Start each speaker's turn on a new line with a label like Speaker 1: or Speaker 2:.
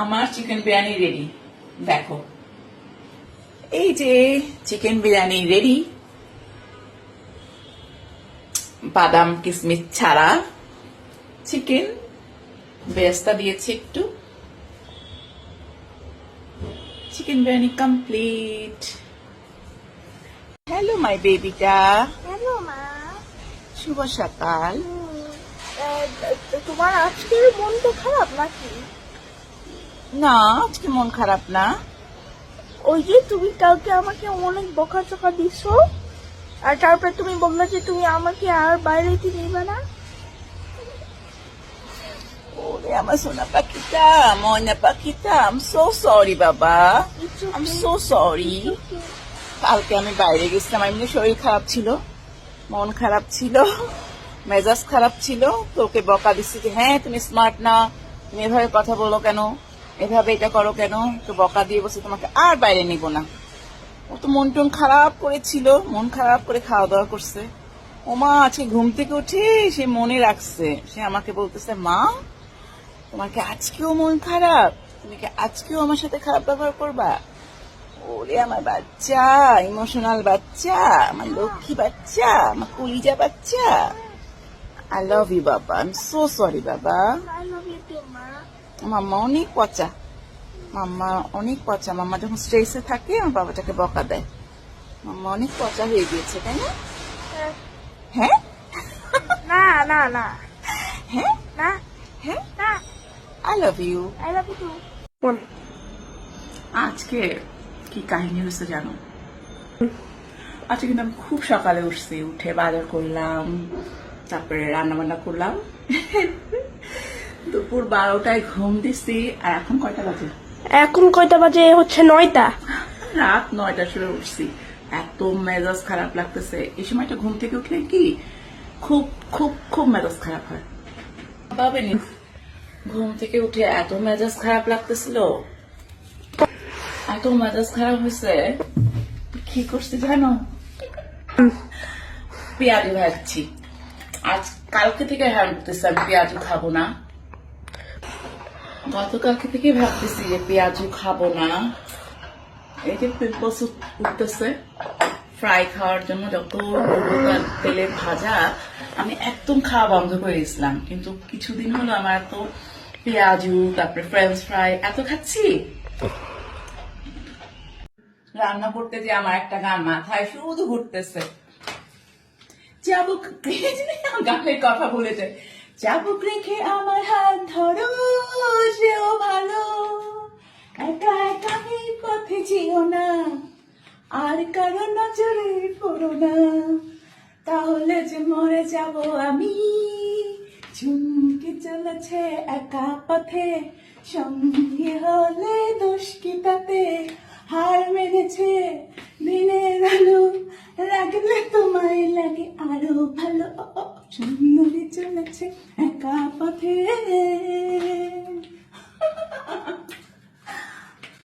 Speaker 1: আমার chicken biryani ready. দেখো, এই যে চিকেন বিরিয়ানি রেডি, বাদাম কিশমিশ ছাড়া চিকেন, বেরেস্তা দিয়েছি একটু। Chicken biryani complete. Hello my বেবিটা,
Speaker 2: হ্যালো মা।
Speaker 1: শুভ সকাল।
Speaker 2: তোমার আজকের মনটা খারাপ নাকি?
Speaker 1: না, আজকে মন খারাপ না।
Speaker 2: ওই যে তুমি কালকে আমাকে অনেক বকাঝকা দিছো, আর তারপরে তুমি বললে যে তুমি আমাকে আর বাইরেতে নিবে না।
Speaker 1: ওরে আমার সোনা পাখিটা, ময়না পাখিটা, আই এম সো সরি বাবা, আই এম সো সরি। কালকে আমি বাইরে গেছিলাম, এমনি শরীর খারাপ ছিল, মন খারাপ ছিল, মেজাজ খারাপ ছিল। তোকে বকা দিচ্ছি যে হ্যাঁ তুমি স্মার্ট না, তুমি এভাবে কথা বলো কেন, এভাবে এটা করো কেন, তো বকা দিয়ে বসে তোমাকে আর বাইরে নিব না। ও তো মন টন খারাপ করেছিল, মন খারাপ করে খাওয়া দাওয়া করছে। ও মা আজকে ঘুম থেকে উঠে সে মনে রাখছে, সে আমাকে বলতেছে মা তোমার কি আজকেও মন খারাপ, তুমি কি আজকেও আমার সাথে খারাপ ব্যবহার করবা। ওরে আমার বাচ্চা, ইমোশনাল বাচ্চা, আমার লক্ষ্মী বাচ্চা, আমার কলিজা বাচ্চা। আই লাভ ইউ বাবা, আই এম সো সরি বাবা।
Speaker 2: আই লাভ ইউ টু মা।
Speaker 1: মাম্মা অনেক পচা, মাম্মা অনেক পচা। মাম্মা যখন স্ট্রেসে থাকে আমার বাবাটাকে বকা দেয়। মাম্মা অনেক পচা হয়ে গিয়েছে, তাই না? হ্যাঁ
Speaker 2: না না না
Speaker 1: হ্যাঁ
Speaker 2: না
Speaker 1: হ্যাঁ,
Speaker 2: না।
Speaker 1: I love you.
Speaker 2: I love you too.
Speaker 1: আজকে কি কাহিনী হয়েছে জানো? আজকে কিন্তু আমি খুব সকালে উঠছি, উঠে বাজার করলাম, তারপরে রান্না বান্না করলাম। দুপুর 12টায় ঘুম দিছি, আর এখন কয়টা বাজে?
Speaker 2: এখন কয়টা বাজে? হচ্ছে 9টা।
Speaker 1: রাত 9টার সময় উঠছি। এত মেজাজ খারাপ লাগতেছে এই সময়টা, ঘুম থেকে উঠলে কি খুব খুব খুব মেজাজ খারাপ হয়। ভাবেনি ঘুম থেকে উঠে এত মেজাজ খারাপ লাগতেছিল, এত মেজাজ খারাপ হয়েছে। কি করছি জানো? পেঁয়াজু ভাজছি। আজ কালকে থেকে ভাবতেছি আমি পেঁয়াজু খাবো না, গতকালকে থেকে ভাবতেছি যে পেঁয়াজু খাবো না। এই যে পিম্পলস উঠতেছে, ফ্রাই খাওয়ার জন্য যত তেলে ভাজা আমি একদম খাওয়া বন্ধ করে দিয়েছিলাম, কিন্তু কিছুদিন হলো আমার এত পেঁয়াজু, তারপরে ফ্রেঞ্চ ফ্রাই এত খাচ্ছি। রান্না করতে যে আমার একটা গান মাথায় শুধু ঘুরতেছে, চাবুক গানের কথা বলে যায়, চাবুক রেখে আমার হাত ধরো, সেও ভালো, একা একা এই পথে যেও না, আর কারো নজরে পড়ো না, তাহলে যে মরে যাব আমি। চুমকে চলেছে একা পথে, সঙ্গে হলে দোষ কি তাতে, হার মেনেছে দিনের আলো, লাগলে তোমায় লাগে আরো ভালো, সুন্দরী চলেছে একা পথে।